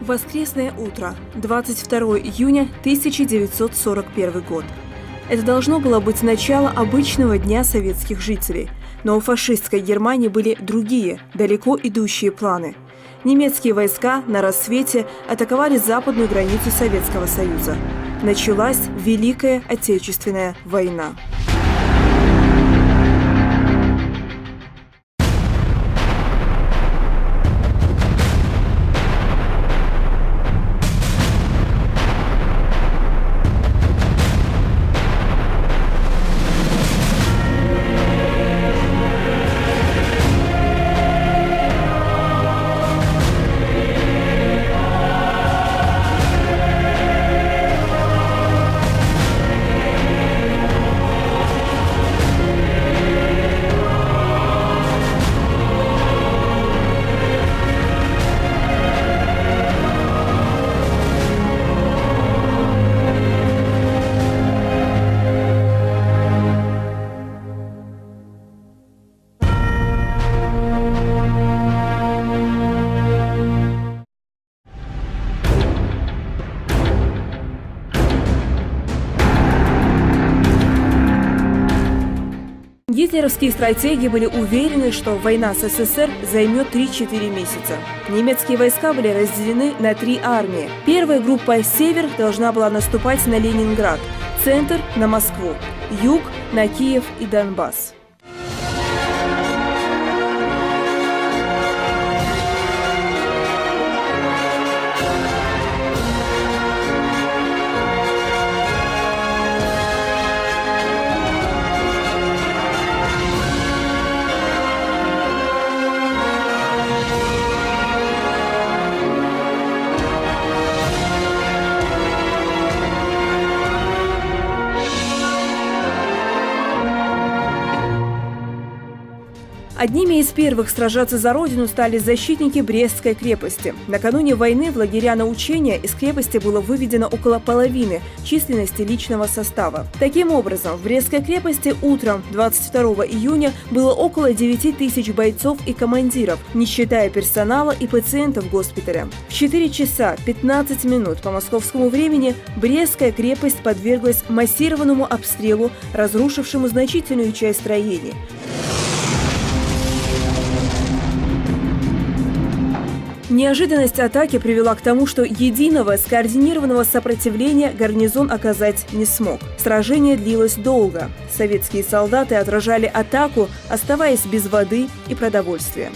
Воскресное утро, 22 июня 1941 год. Это должно было быть начало обычного дня советских жителей. Но у фашистской Германии были другие, далеко идущие планы. Немецкие войска на рассвете атаковали западную границу Советского Союза. Началась Великая Отечественная война. Гитлеровские стратеги были уверены, что война с СССР займет 3-4 месяца. Немецкие войска были разделены на 3 армии. Первая группа «Север» должна была наступать на Ленинград, центр – на Москву, юг – на Киев и Донбасс. Одними из первых сражаться за родину стали защитники Брестской крепости. Накануне войны в лагеря на учения из крепости было выведено около половины численности личного состава. Таким образом, в Брестской крепости утром 22 июня было около 9 тысяч бойцов и командиров, не считая персонала и пациентов госпиталя. В 4 часа 15 минут по московскому времени Брестская крепость подверглась массированному обстрелу, разрушившему значительную часть строений. Неожиданность атаки привела к тому, что единого скоординированного сопротивления гарнизон оказать не смог. Сражение длилось долго. Советские солдаты отражали атаку, оставаясь без воды и продовольствия.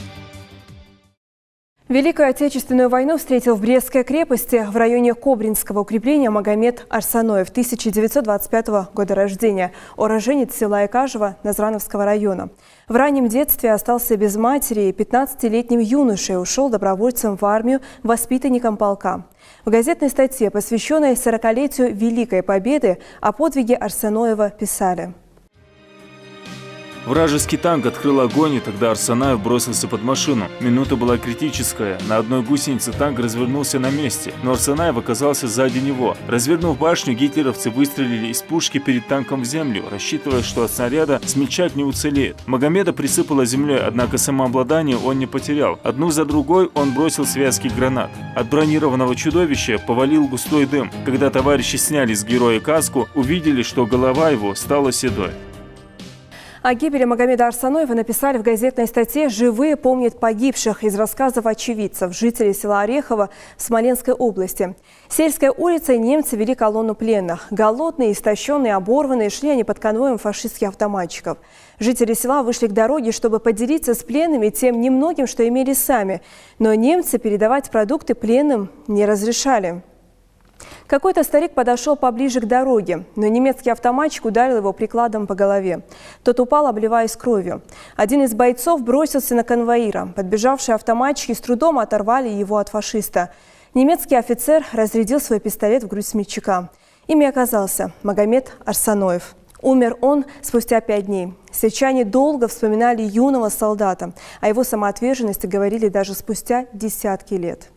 Великую Отечественную войну встретил в Брестской крепости в районе Кобринского укрепления Магомед Арсаноев, 1925 года рождения, уроженец села Икажево Назрановского района. В раннем детстве остался без матери и 15-летним юношей ушел добровольцем в армию, воспитанником полка. В газетной статье, посвященной 40-летию Великой Победы, о подвиге Арсаноева писали: Вражеский танк открыл огонь, и тогда Арсаноев бросился под машину. Минута была критическая. На одной гусенице танк развернулся на месте, но Арсаноев оказался сзади него. Развернув башню, гитлеровцы выстрелили из пушки перед танком в землю, рассчитывая, что от снаряда смельчак не уцелеет. Магомеда присыпало землей, однако самообладание он не потерял. Одну за другой он бросил связки гранат. От бронированного чудовища повалил густой дым. Когда товарищи сняли с героя каску, увидели, что голова его стала седой. О гибели Магомеда Арсаноева написали в газетной статье «Живые помнят погибших» из рассказов очевидцев, жителей села Орехово в Смоленской области. Сельской улицей немцы вели колонну пленных. Голодные, истощенные, оборванные, шли они под конвоем фашистских автоматчиков. Жители села вышли к дороге, чтобы поделиться с пленными тем немногим, что имели сами. Но немцы передавать продукты пленным не разрешали. Какой-то старик подошел поближе к дороге, но немецкий автоматчик ударил его прикладом по голове. Тот упал, обливаясь кровью. Один из бойцов бросился на конвоира. Подбежавшие автоматчики с трудом оторвали его от фашиста. Немецкий офицер разрядил свой пистолет в грудь смельчака. Ими оказался Магомед Арсаноев. Умер он спустя 5 дней. Сельчане долго вспоминали юного солдата. О его самоотверженности говорили даже спустя десятки лет.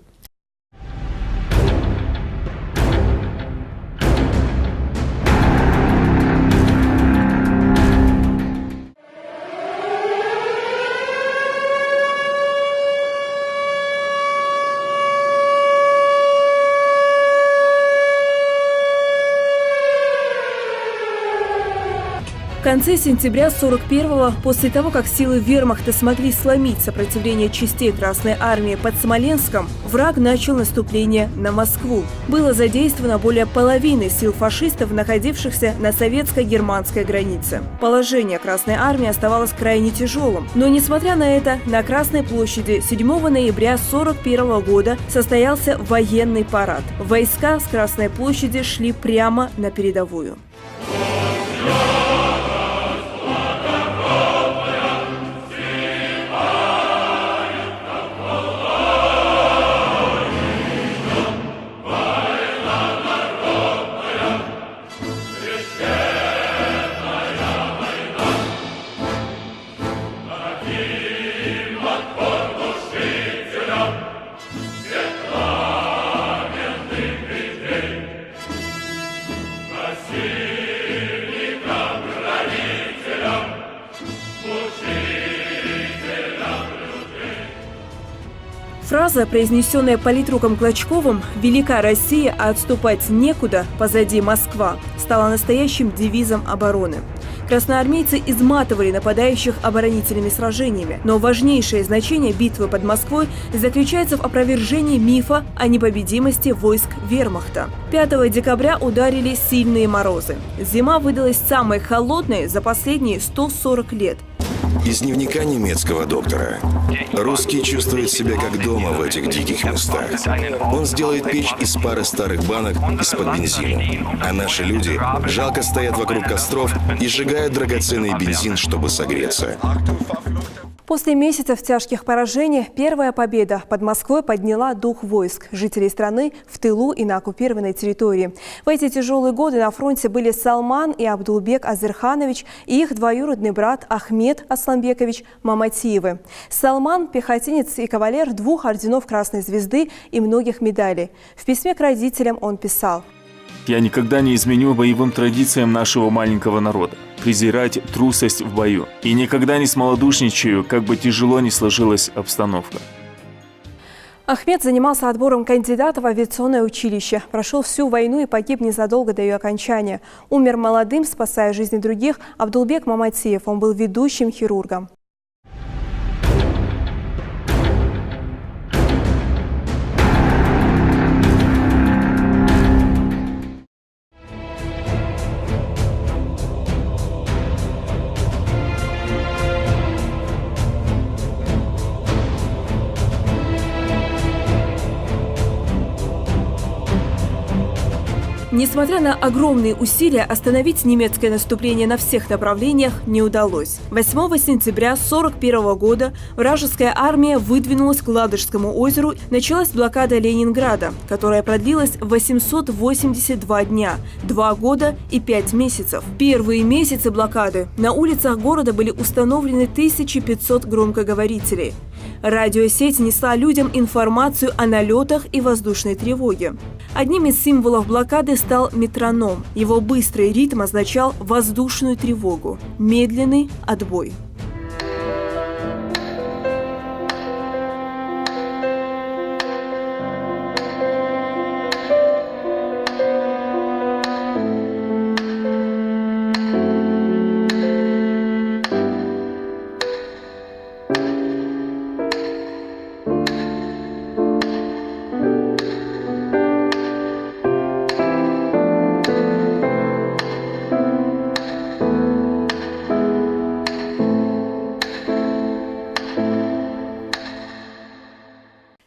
конце сентября 41-го, после того, как силы вермахта смогли сломить сопротивление частей Красной армии под Смоленском, враг начал наступление на Москву. Было задействовано более половины сил фашистов, находившихся на советско-германской границе. Положение Красной армии оставалось крайне тяжелым. Но, несмотря на это, на Красной площади 7 ноября 41 года состоялся военный парад. Войска с Красной площади шли прямо на передовую. Фраза, произнесенная политруком Клочковым «Велика Россия, а отступать некуда, позади Москва», стала настоящим девизом обороны. Красноармейцы изматывали нападающих оборонительными сражениями, но важнейшее значение битвы под Москвой заключается в опровержении мифа о непобедимости войск вермахта. 5 декабря ударили сильные морозы. Зима выдалась самой холодной за последние 140 лет. Из дневника немецкого доктора. Русский чувствует себя как дома в этих диких местах. Он сделает печь из пары старых банок из-под бензина. А наши люди жалко стоят вокруг костров и сжигают драгоценный бензин, чтобы согреться. После месяцев тяжких поражений первая победа под Москвой подняла дух войск жителей страны в тылу и на оккупированной территории. В эти тяжелые годы на фронте были Салман и Абдулбек Азырханович и их двоюродный брат Ахмед Асламбекович Маматиевы. Салман – пехотинец и кавалер 2 орденов Красной Звезды и многих медалей. В письме к родителям он писал: «Я никогда не изменю боевым традициям нашего маленького народа. Презирать трусость в бою. И никогда не смолодушничаю, как бы тяжело ни сложилась обстановка». Ахмед занимался отбором кандидатов в авиационное училище. Прошел всю войну и погиб незадолго до ее окончания. Умер молодым, спасая жизни других, Абдулбек Маматиев. Он был ведущим хирургом. Несмотря на огромные усилия, остановить немецкое наступление на всех направлениях не удалось. 8 сентября 1941 года вражеская армия выдвинулась к Ладожскому озеру. Началась блокада Ленинграда, которая продлилась 882 дня, 2 года и 5 месяцев. Первые месяцы блокады на улицах города были установлены 1500 громкоговорителей. Радиосеть несла людям информацию о налетах и воздушной тревоге. Одним из символов блокады стал метроном. Его быстрый ритм означал воздушную тревогу. Медленный отбой.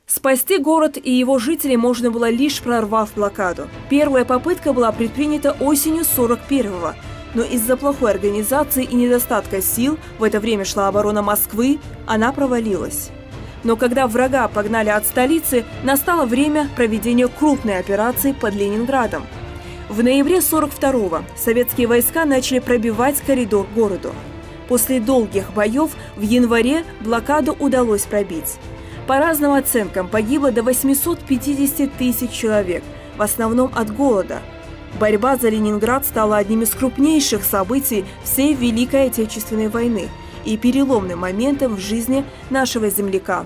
Спасти город и его жителей можно было лишь прорвав блокаду. Первая попытка была предпринята осенью 41-го, но из-за плохой организации и недостатка сил, в это время шла оборона Москвы, она провалилась. Но когда врага погнали от столицы, настало время проведения крупной операции под Ленинградом. В ноябре 42-го советские войска начали пробивать коридор к городу. После долгих боев в январе блокаду удалось пробить. По разным оценкам погибло до 850 тысяч человек, в основном от голода. Борьба за Ленинград стала одним из крупнейших событий всей Великой Отечественной войны и переломным моментом в жизни нашего земляка.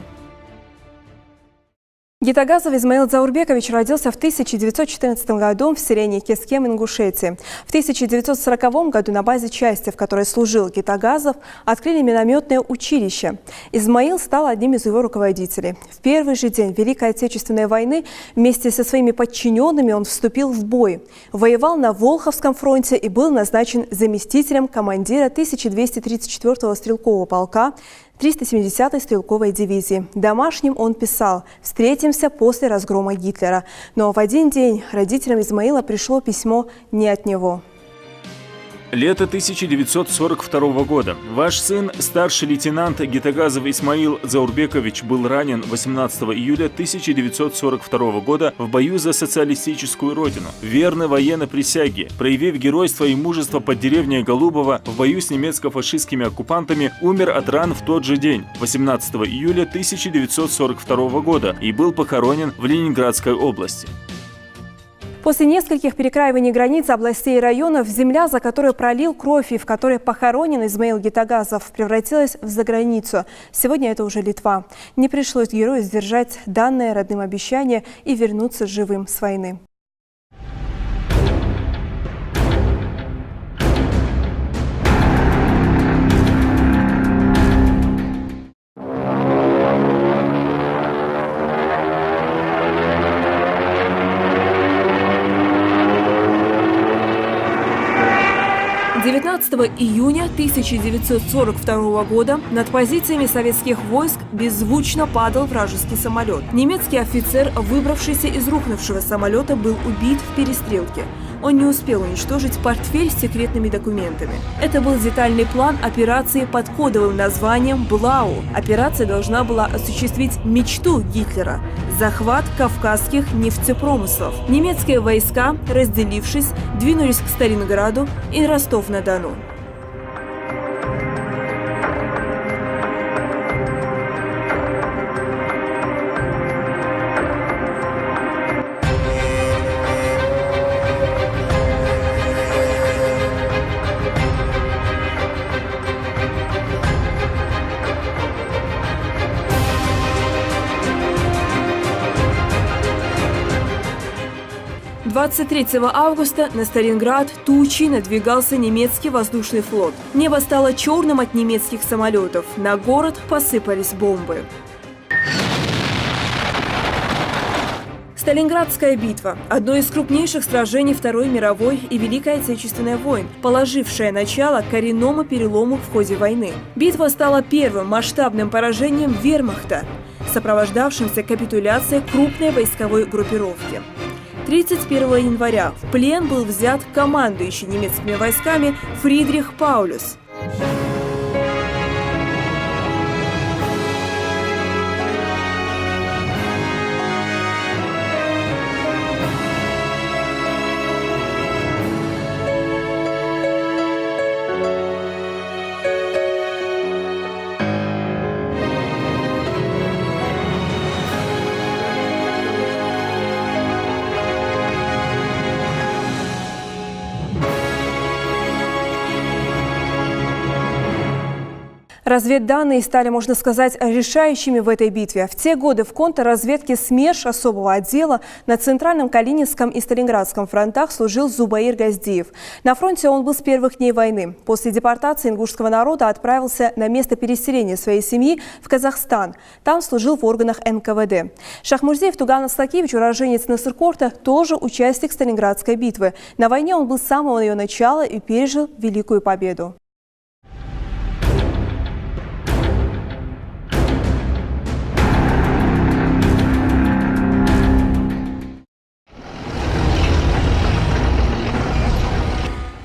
Гитагазов Измаил Заурбекович родился в 1914 году в селении Кескем, Ингушетии. В 1940 году на базе части, в которой служил Гитагазов, открыли минометное училище. Измаил стал одним из его руководителей. В первый же день Великой Отечественной войны вместе со своими подчиненными он вступил в бой. Воевал на Волховском фронте и был назначен заместителем командира 1234-го стрелкового полка 370-й стрелковой дивизии. Домашним он писал: «Встретимся после разгрома Гитлера». Но в один день родителям Измаила пришло письмо не от него. Лето 1942 года. Ваш сын, старший лейтенант Гитагазов Исмаил Заурбекович, был ранен 18 июля 1942 года в бою за социалистическую родину. Верный военной присяге, проявив геройство и мужество под деревней Голубово в бою с немецко-фашистскими оккупантами, умер от ран в тот же день, 18 июля 1942 года, и был похоронен в Ленинградской области. После нескольких перекраиваний границ областей и районов земля, за которую пролил кровь и в которой похоронен Измаил Гитагазов, превратилась в заграницу. Сегодня это уже Литва. Не пришлось герою сдержать данное родным обещание и вернуться живым с войны. Июня 1942 года над позициями советских войск беззвучно падал вражеский самолет. Немецкий офицер, выбравшийся из рухнувшего самолета, был убит в перестрелке. Он не успел уничтожить портфель с секретными документами. Это был детальный план операции под кодовым названием «Блау». Операция должна была осуществить мечту Гитлера – захват кавказских нефтепромыслов. Немецкие войска, разделившись, двинулись к Сталинграду и Ростов-на-Дону. – 23 августа на Сталинград тучей надвигался немецкий воздушный флот. Небо стало черным от немецких самолетов. На город посыпались бомбы. Сталинградская битва – одно из крупнейших сражений Второй мировой и Великой Отечественной войн, положившее начало коренному перелому в ходе войны. Битва стала первым масштабным поражением вермахта, сопровождавшимся капитуляцией крупной войсковой группировки. 31 января в плен был взят командующий немецкими войсками Фридрих Паулюс. Разведданные стали, можно сказать, решающими в этой битве. В те годы в контрразведке СМЕРШ особого отдела на Центральном Калининском и Сталинградском фронтах служил Зубаир Газдиев. На фронте он был с первых дней войны. После депортации ингушского народа отправился на место переселения своей семьи в Казахстан. Там служил в органах НКВД. Шахмурзиев Туган Астакевич, уроженец Насыркорта, тоже участник Сталинградской битвы. На войне он был с самого ее начала и пережил Великую Победу.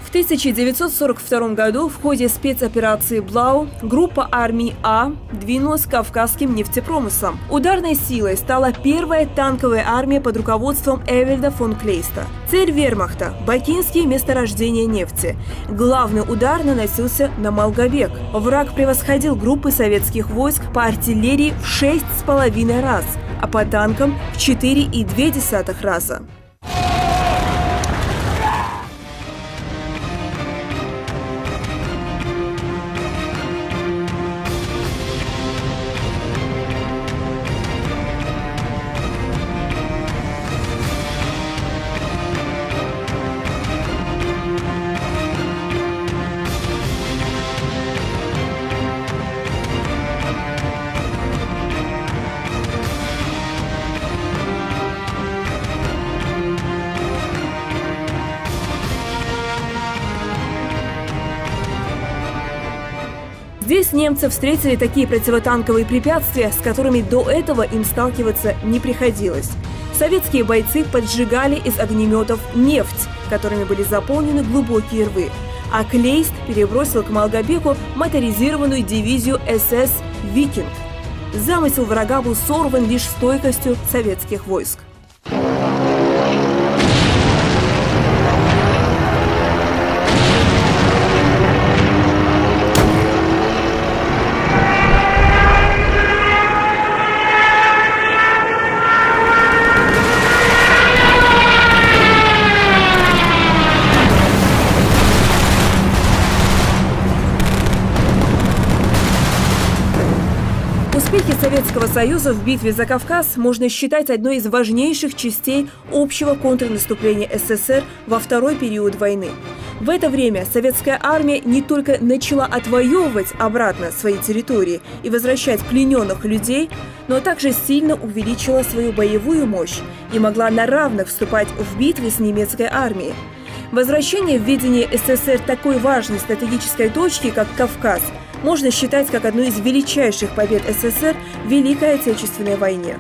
В 1942 году в ходе спецоперации «Блау» группа армии А двинулась к кавказским нефтепромыслам. Ударной силой стала первая танковая армия под руководством Эвельда фон Клейста. Цель вермахта – бакинские месторождения нефти. Главный удар наносился на Малгобек. Враг превосходил группы советских войск по артиллерии в 6,5 раз, а по танкам в 4,2 раза. Здесь немцы встретили такие противотанковые препятствия, с которыми до этого им сталкиваться не приходилось. Советские бойцы поджигали из огнеметов нефть, которыми были заполнены глубокие рвы. А Клейст перебросил к Малгобеку моторизированную дивизию СС «Викинг». Замысел врага был сорван лишь стойкостью советских войск. Успехи Советского Союза в битве за Кавказ можно считать одной из важнейших частей общего контрнаступления СССР во второй период войны. В это время советская армия не только начала отвоевывать обратно свои территории и возвращать плененных людей, но также сильно увеличила свою боевую мощь и могла на равных вступать в битвы с немецкой армией. Возвращение в видение СССР такой важной стратегической точки, как Кавказ, можно считать как одну из величайших побед СССР в Великой Отечественной войне.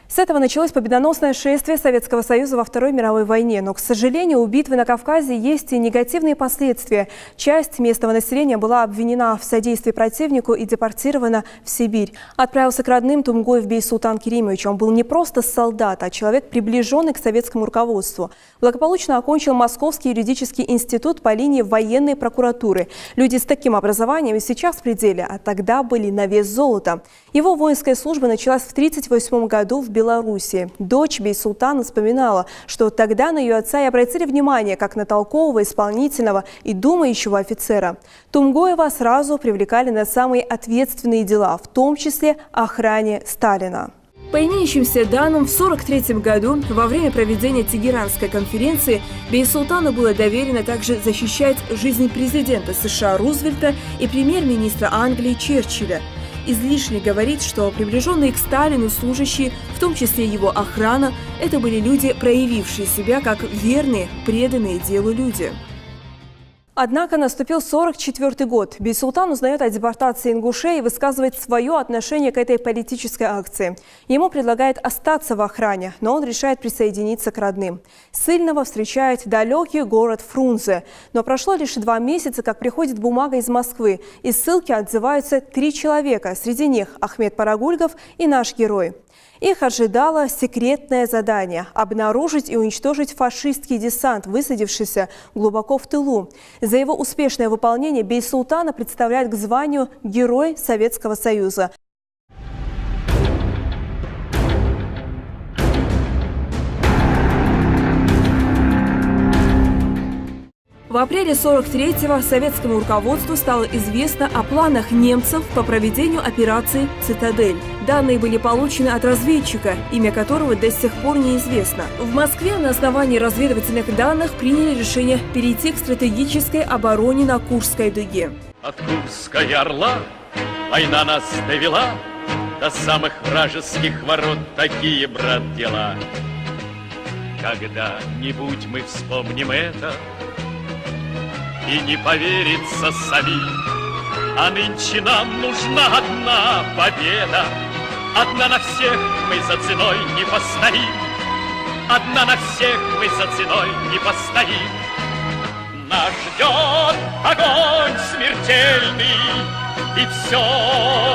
С этого началось победоносное шествие Советского Союза во Второй мировой войне. Но, к сожалению, у битвы на Кавказе есть и негативные последствия. Часть местного населения была обвинена в содействии противнику и депортирована в Сибирь. Отправился к родным Тумгоев Бейсултан Керимович. Он был не просто солдат, а человек, приближенный к советскому руководству. Благополучно окончил Московский юридический институт по линии военной прокуратуры. Люди с таким образованием и сейчас в пределе, а тогда были на вес золота. Его воинская служба началась в 1938 году в Беларуси. Дочь Бейсултана вспоминала, что тогда на ее отца и обратили внимание как на толкового, исполнительного и думающего офицера. Тумгоева сразу привлекали на самые ответственные дела, в том числе охране Сталина. По имеющимся данным, в 1943 году, во время проведения Тегеранской конференции, Бейсултану было доверено также защищать жизнь президента США Рузвельта и премьер-министра Англии Черчилля. Излишне говорить, что приближенные к Сталину служащие, в том числе его охрана, это были люди, проявившие себя как верные, преданные делу люди. Однако наступил 1944 год. Бейсултан узнает о депортации ингушей и высказывает свое отношение к этой политической акции. Ему предлагают остаться в охране, но он решает присоединиться к родным. Ссыльного встречает далекий город Фрунзе. Но прошло лишь 2 месяца, как приходит бумага из Москвы. Из ссылки отзываются 3 человека. Среди них Ахмед Парагульгов и наш герой. Их ожидало секретное задание – обнаружить и уничтожить фашистский десант, высадившийся глубоко в тылу. За его успешное выполнение Бейсултана представляют к званию Герой Советского Союза. В апреле 1943-го советскому руководству стало известно о планах немцев по проведению операции «Цитадель». Данные были получены от разведчика, имя которого до сих пор неизвестно. В Москве на основании разведывательных данных приняли решение перейти к стратегической обороне на Курской дуге. От Курской Орла война нас довела до самых вражеских ворот, такие, брат, дела. Когда-нибудь мы вспомним это, и не поверится самим, а нынче нам нужна одна победа. Одна на всех мы за ценой не постоим, одна на всех мы за ценой не постоим. Нас ждет огонь смертельный, и все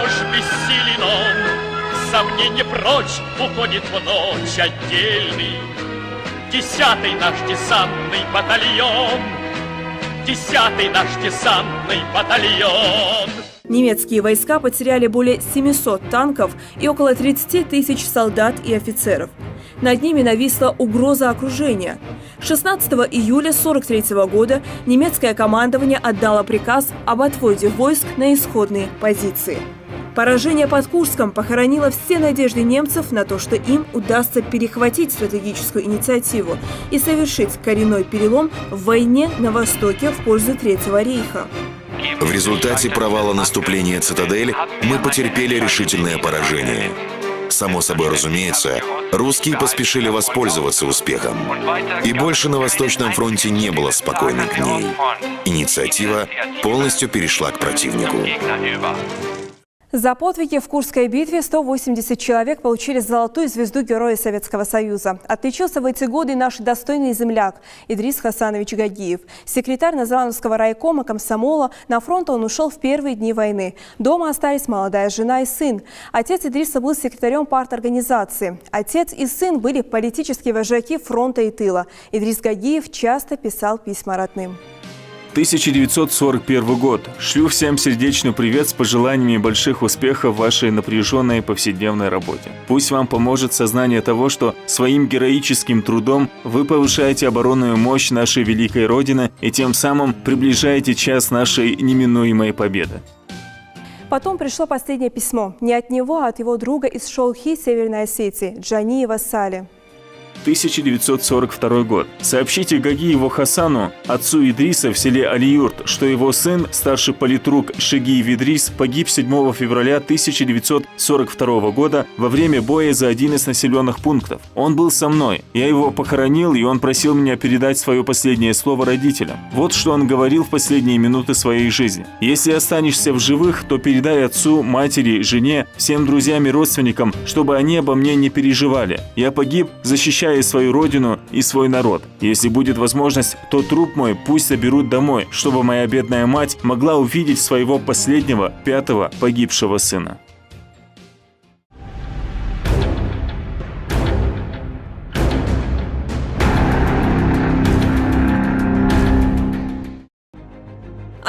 ж бессилен он. Сомнение прочь уходит в ночь отдельный. 10-й наш десантный батальон, 10-й наш десантный батальон. Немецкие войска потеряли более 700 танков и около 30 тысяч солдат и офицеров. Над ними нависла угроза окружения. 16 июля 1943 года немецкое командование отдало приказ об отводе войск на исходные позиции. Поражение под Курском похоронило все надежды немцев на то, что им удастся перехватить стратегическую инициативу и совершить коренной перелом в войне на Востоке в пользу Третьего рейха. В результате провала наступления «Цитадель» мы потерпели решительное поражение. Само собой разумеется, русские поспешили воспользоваться успехом. И больше на Восточном фронте не было спокойных дней. Инициатива полностью перешла к противнику. За подвиги в Курской битве 180 человек получили золотую звезду Героя Советского Союза. Отличился в эти годы наш достойный земляк Идрис Хасанович Гагиев. Секретарь Назрановского райкома комсомола. На фронт он ушел в первые дни войны. Дома остались молодая жена и сын. Отец Идриса был секретарем парторганизации. Отец и сын были политические вожаки фронта и тыла. Идрис Гагиев часто писал письма родным. 1941 год. Шлю всем сердечный привет с пожеланиями больших успехов в вашей напряженной повседневной работе. Пусть вам поможет сознание того, что своим героическим трудом вы повышаете оборонную мощь нашей великой Родины и тем самым приближаете час нашей неминуемой победы. Потом пришло последнее письмо. Не от него, а от его друга из Шолхи, Северной Осетии, Джаниева Сали. 1942 год. Сообщите Гагиеву Хасану, отцу Идриса в селе Алиюрт, что его сын, старший политрук Шегиев Идрис, погиб 7 февраля 1942 года во время боя за один из населенных пунктов. Он был со мной. Я его похоронил, и он просил меня передать свое последнее слово родителям. Вот что он говорил в последние минуты своей жизни. Если останешься в живых, то передай отцу, матери, жене, всем друзьям и родственникам, чтобы они обо мне не переживали. Я погиб, защищая свою родину и свой народ. Если будет возможность, то труп мой пусть заберут домой, чтобы моя бедная мать могла увидеть своего последнего, 5-го погибшего сына.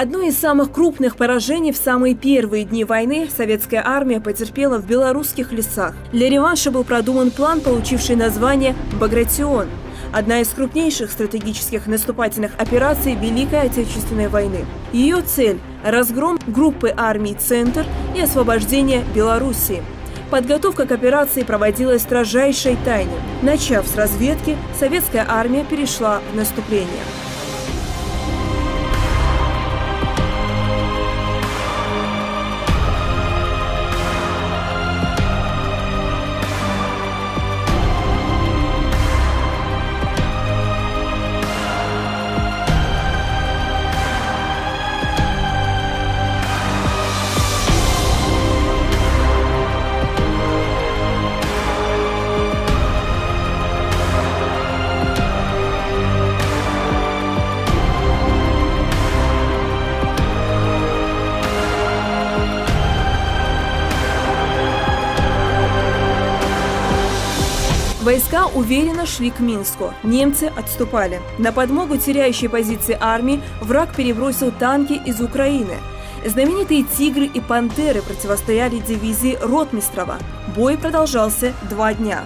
Одно из самых крупных поражений в самые первые дни войны советская армия потерпела в белорусских лесах. Для реванша был продуман план, получивший название «Багратион». Одна из крупнейших стратегических наступательных операций Великой Отечественной войны. Ее цель – разгром группы армий «Центр» и освобождение Белоруссии. Подготовка к операции проводилась в строжайшей тайне. Начав с разведки, советская армия перешла в наступление. Войска уверенно шли к Минску. Немцы отступали. На подмогу теряющей позиции армии враг перебросил танки из Украины. Знаменитые «Тигры» и «Пантеры» противостояли дивизии Ротмистрова. Бой продолжался 2 дня.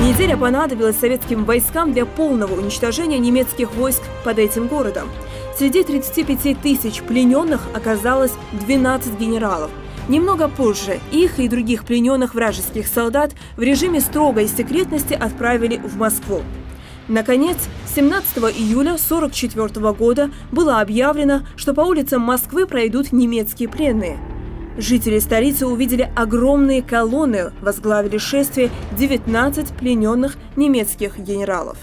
Неделя понадобилась советским войскам для полного уничтожения немецких войск под этим городом. Среди 35 тысяч плененных оказалось 12 генералов. Немного позже их и других плененных вражеских солдат в режиме строгой секретности отправили в Москву. Наконец, 17 июля 1944 года было объявлено, что по улицам Москвы пройдут немецкие пленные. Жители столицы увидели огромные колонны, возглавили шествие 19 плененных немецких генералов.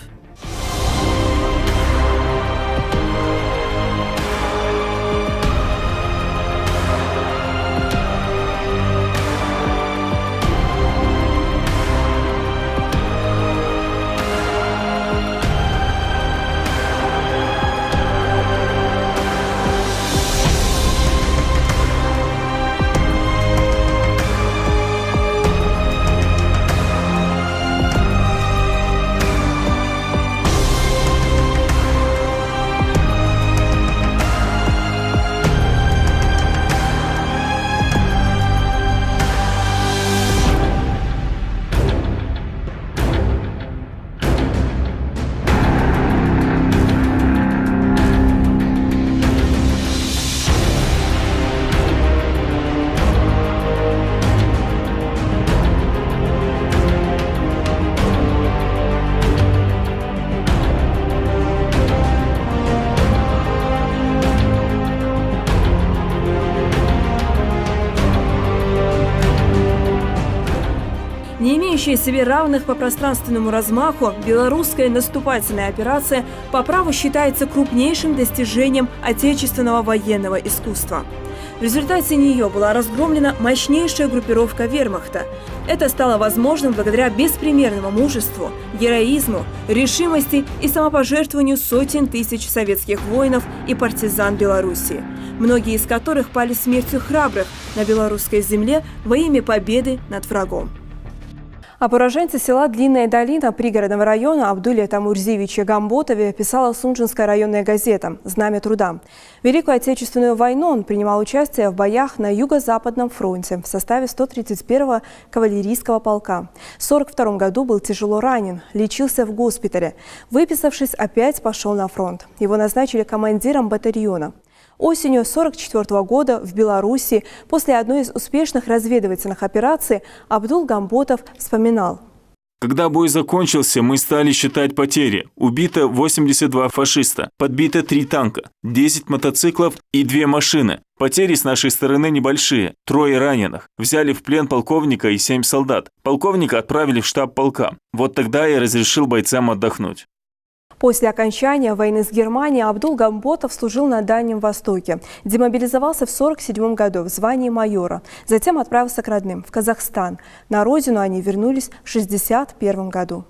имеющая себе равных по пространственному размаху, белорусская наступательная операция по праву считается крупнейшим достижением отечественного военного искусства. В результате нее была разгромлена мощнейшая группировка вермахта. Это стало возможным благодаря беспримерному мужеству, героизму, решимости и самопожертвованию сотен тысяч советских воинов и партизан Белоруссии, многие из которых пали смертью храбрых на белорусской земле во имя победы над врагом. Об уроженце села Длинная долина пригородного района Абдуле Тамурзиевиче Гамботове писала Сунжинская районная газета «Знамя труда». В Великую Отечественную войну он принимал участие в боях на Юго-Западном фронте в составе 131-го кавалерийского полка. В 1942 году был тяжело ранен, лечился в госпитале. Выписавшись, опять пошел на фронт. Его назначили командиром батальона. Осенью 1944 года в Беларуси после одной из успешных разведывательных операций Абдул Гамботов вспоминал. Когда бой закончился, мы стали считать потери. Убито 82 фашиста, подбито 3 танка, 10 мотоциклов и 2 машины. Потери с нашей стороны небольшие, 3 раненых. Взяли в плен полковника и 7 солдат. Полковника отправили в штаб полка. Вот тогда я разрешил бойцам отдохнуть. После окончания войны с Германией Абдул Гамботов служил на Дальнем Востоке. Демобилизовался в 1947 году в звании майора. Затем отправился к родным в Казахстан. На родину они вернулись в 1961 году.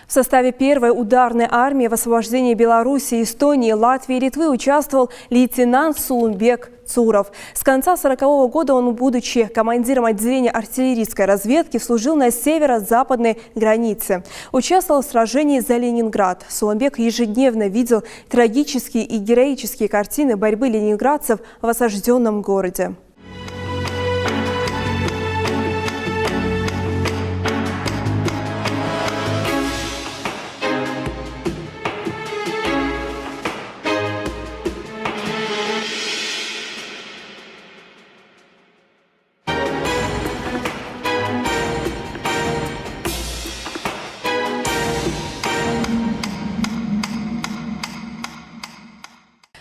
В составе первой ударной армии в освобождении Беларуси, Эстонии, Латвии и Литвы участвовал лейтенант Сулумбек Цуров. С конца 1940-го года он, будучи командиром отделения артиллерийской разведки, служил на северо-западной границе. Участвовал в сражении за Ленинград. Сулумбек ежедневно видел трагические и героические картины борьбы ленинградцев в осажденном городе.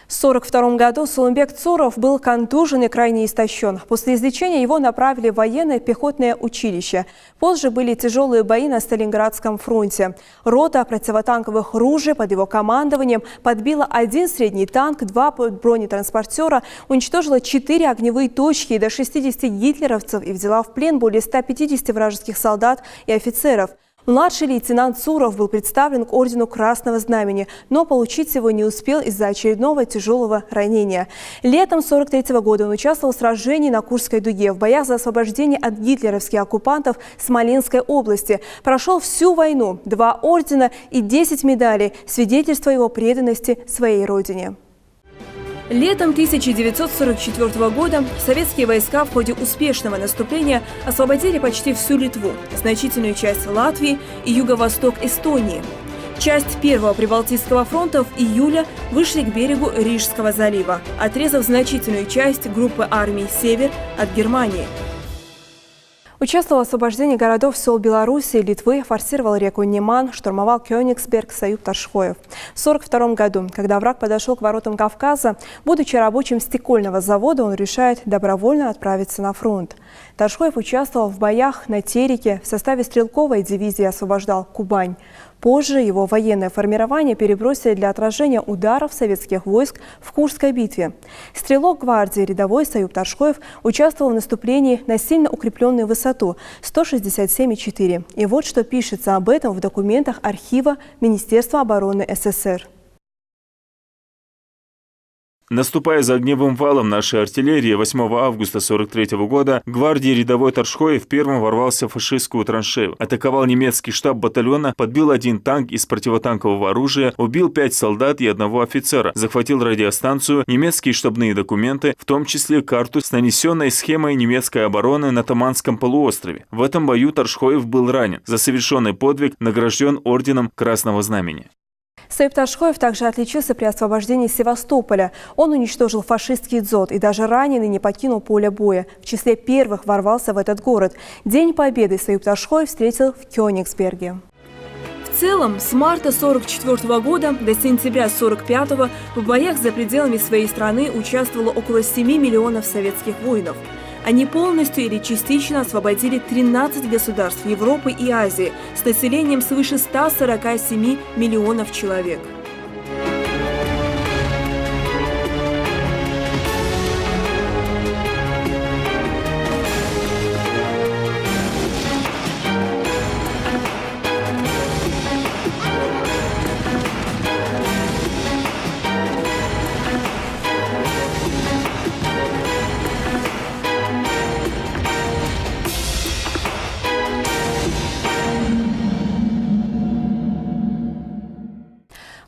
В 1942 году Сулумбек Цуров был контужен и крайне истощен. После излечения его направили в военное пехотное училище. Позже были тяжелые бои на Сталинградском фронте. Рота противотанковых ружей под его командованием подбила 1 средний танк, 2 бронетранспортера, уничтожила 4 огневые точки и до 60 гитлеровцев и взяла в плен более 150 вражеских солдат и офицеров. Младший лейтенант Цуров был представлен к ордену Красного Знамени, но получить его не успел из-за очередного тяжелого ранения. Летом 1943 года он участвовал в сражении на Курской дуге, в боях за освобождение от гитлеровских оккупантов Смоленской области. Прошел всю войну, 2 ордена и 10 медалей, свидетельство его преданности своей родине. Летом 1944 года советские войска в ходе успешного наступления освободили почти всю Литву, значительную часть Латвии и юго-восток Эстонии. Часть Первого Прибалтийского фронта в июле вышли к берегу Рижского залива, отрезав значительную часть группы армий «Север» от Германии. Участвовал в освобождении городов сел Беларуси и Литвы, форсировал реку Неман, штурмовал Кёнигсберг, Саюб Ташхоев. В 1942 году, когда враг подошел к воротам Кавказа, будучи рабочим стекольного завода, он решает добровольно отправиться на фронт. Ташхоев участвовал в боях на Тереке, в составе стрелковой дивизии освобождал Кубань. Позже его военное формирование перебросили для отражения ударов советских войск в Курской битве. Стрелок гвардии рядовой Саюб Ташхоев участвовал в наступлении на сильно укрепленную высоту 167,4. И вот что пишется об этом в документах архива Министерства обороны СССР. Наступая за огневым валом нашей артиллерии 8 августа 1943 года, гвардии рядовой Ташхоев первым ворвался в фашистскую траншею, атаковал немецкий штаб батальона, подбил 1 танк из противотанкового оружия, убил 5 солдат и 1 офицера, захватил радиостанцию, немецкие штабные документы, в том числе карту с нанесенной схемой немецкой обороны на Таманском полуострове. В этом бою Ташхоев был ранен. За совершенный подвиг награжден орденом Красного Знамени. Саюб Ташхоев также отличился при освобождении Севастополя. Он уничтожил фашистский дзот и даже раненый не покинул поле боя. В числе первых ворвался в этот город. День Победы Саюб Ташхоев встретил в Кёнигсберге. В целом, с марта 1944 года до сентября 1945 в боях за пределами своей страны участвовало около 7 миллионов советских воинов. Они полностью или частично освободили 13 государств Европы и Азии с населением свыше 147 миллионов человек.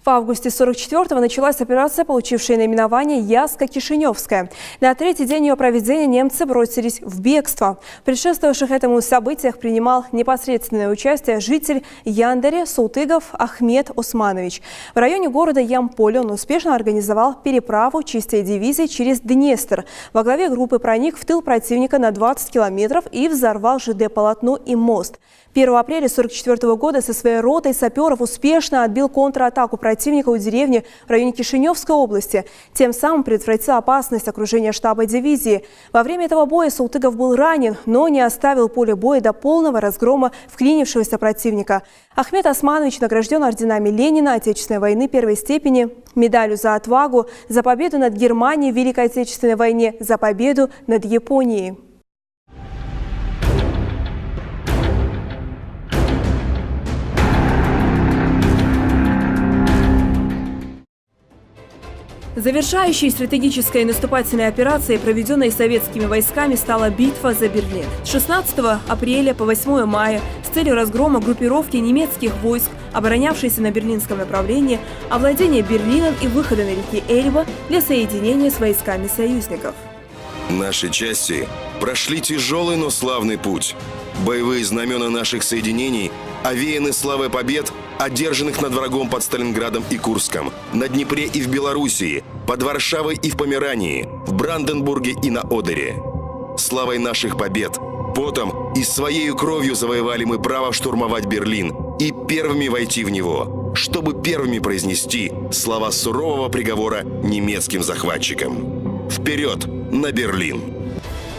В августе 1944-го началась операция, получившая наименование «Яско-Кишиневская». На третий день ее проведения немцы бросились в бегство. В предшествовавших этому событиях принимал непосредственное участие житель Яндари Султыгов Ахмед Османович. В районе города Ямполе он успешно организовал переправу частей дивизии через Днестр. Во главе группы проник в тыл противника на 20 километров и взорвал ЖД-полотно и мост. 1 апреля 1944 года со своей ротой саперов успешно отбил контратаку противника у деревни в районе Кишиневской области. Тем самым предотвратил опасность окружения штаба дивизии. Во время этого боя Султыгов был ранен, но не оставил поле боя до полного разгрома вклинившегося противника. Ахмед Османович награжден орденами Ленина Отечественной войны первой степени, медалью за отвагу, за победу над Германией в Великой Отечественной войне, за победу над Японией. Завершающей стратегической наступательной операцией, проведенной советскими войсками, стала битва за Берлин. С 16 апреля по 8 мая с целью разгрома группировки немецких войск, оборонявшейся на берлинском направлении, овладения Берлином и выхода на реки Эльба для соединения с войсками союзников. Наши части прошли тяжелый, но славный путь. Боевые знамена наших соединений овеяны славой побед, одержанных над врагом под Сталинградом и Курском, на Днепре и в Белоруссии, под Варшавой и в Померании, в Бранденбурге и на Одере. Славой наших побед, потом и своей кровью завоевали мы право штурмовать Берлин и первыми войти в него, чтобы первыми произнести слова сурового приговора немецким захватчикам. Вперед на Берлин!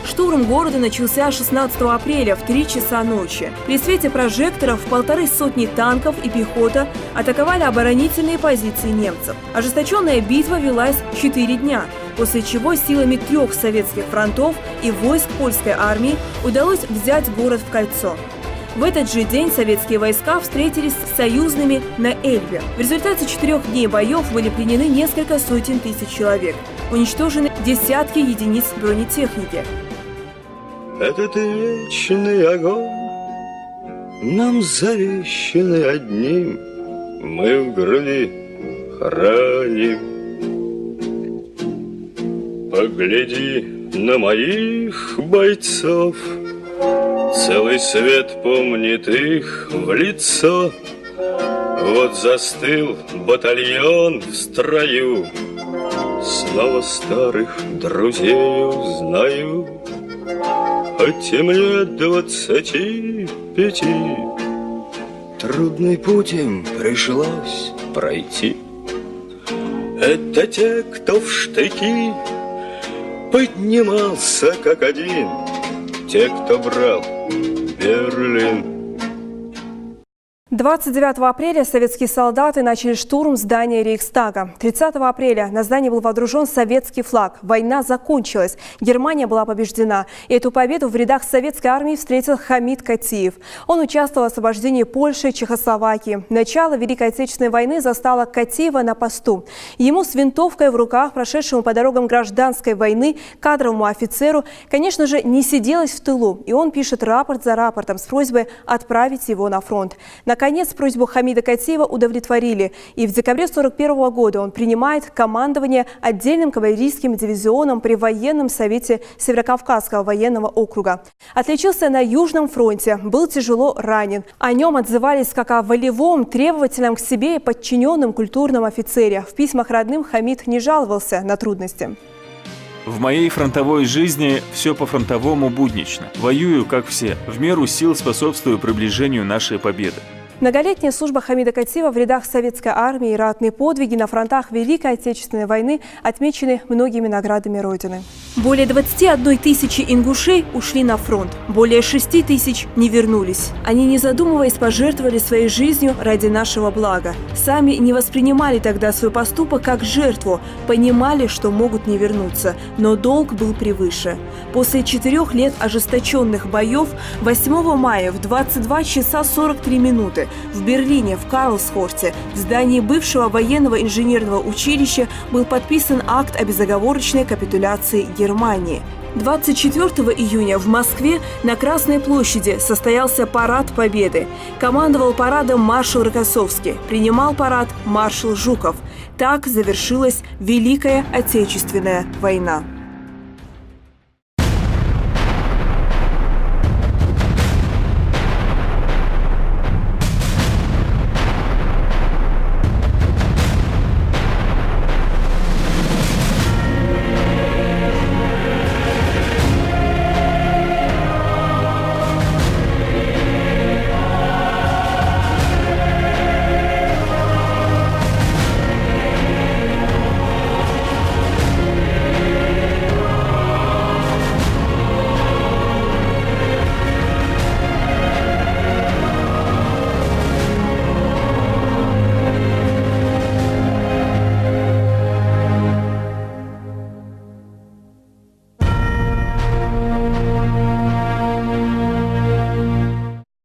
Штурм города начался 16 апреля в 3 часа ночи. При свете прожекторов 150 танков и пехота атаковали оборонительные позиции немцев. Ожесточенная битва велась 4 дня, после чего силами 3 советских фронтов и войск польской армии удалось взять город в кольцо. В этот же день советские войска встретились с союзными на Эльбе. В результате 4 дней боев были пленены несколько сотен тысяч человек. Уничтожены десятки единиц бронетехники. Этот вечный огонь нам завещанный одним, мы в груди храним. Погляди на моих бойцов, целый свет помнит их в лицо. Вот застыл батальон в строю, снова старых друзей узнаю. Хоть мне 25, трудный путь им пришлось пройти. Это те, кто в штыки поднимался как один, те, кто брал Берлин. 29 апреля советские солдаты начали штурм здания Рейхстага. 30 апреля на здании был водружен советский флаг. Война закончилась. Германия была побеждена. И эту победу в рядах советской армии встретил Хамид Катиев. Он участвовал в освобождении Польши и Чехословакии. Начало Великой Отечественной войны застало Катиева на посту. Ему с винтовкой в руках, прошедшему по дорогам гражданской войны, кадровому офицеру, конечно же, не сиделось в тылу. И он пишет рапорт за рапортом с просьбой отправить его на фронт. Наконец, просьбу Хамида Катиева удовлетворили, и в декабре 1941 года он принимает командование отдельным кавалерийским дивизионом при военном совете Северокавказского военного округа. Отличился на Южном фронте, был тяжело ранен. О нем отзывались как о волевом, требовательном к себе и подчиненном культурном офицере. В письмах родным Хамид не жаловался на трудности. В моей фронтовой жизни все по-фронтовому буднично. Воюю, как все, в меру сил способствую приближению нашей победы. Многолетняя служба Хамида Катиева в рядах советской армии и ратные подвиги на фронтах Великой Отечественной войны отмечены многими наградами Родины. Более 21 тысячи ингушей ушли на фронт, более 6 тысяч не вернулись. Они, не задумываясь, пожертвовали своей жизнью ради нашего блага. Сами не воспринимали тогда свой поступок как жертву, понимали, что могут не вернуться, но долг был превыше. После 4 лет ожесточенных боев 8 мая в 22 часа 43 минуты в Берлине, в Карлсхорте, в здании бывшего военного инженерного училища был подписан акт о безоговорочной капитуляции Германии. 24 июня в Москве на Красной площади состоялся парад Победы. Командовал парадом маршал Рокоссовский, принимал парад маршал Жуков. Так завершилась Великая Отечественная война.